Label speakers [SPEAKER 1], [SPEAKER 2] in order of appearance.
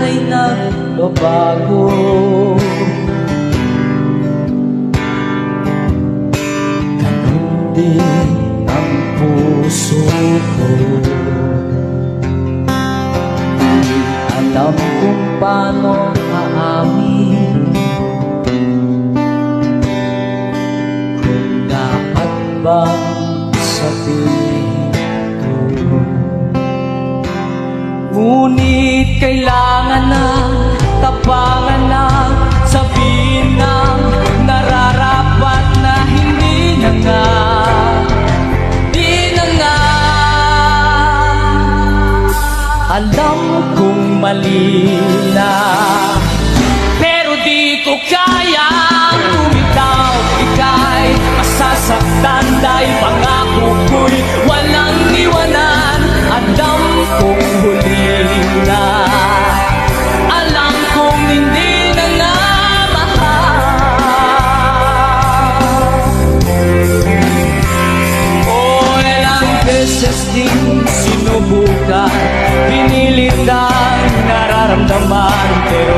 [SPEAKER 1] ay nagbabago. Ganun din ang puso ko. Alam kung paano aamin, kung dapat bang sabihin ko. Ngunit kailangan na tapangan na, sabihin ng nararapat na hindi na nga, di na nga. Alam kong mali na, pero di ko kayang tumitaw. Ika'y masasaktan dahil pangako ko'y walang iwanan. Alam kong huli na, alam kong hindi na nga mahal. Ilang beses din sinubukan, pinilit ang nararamdaman, pero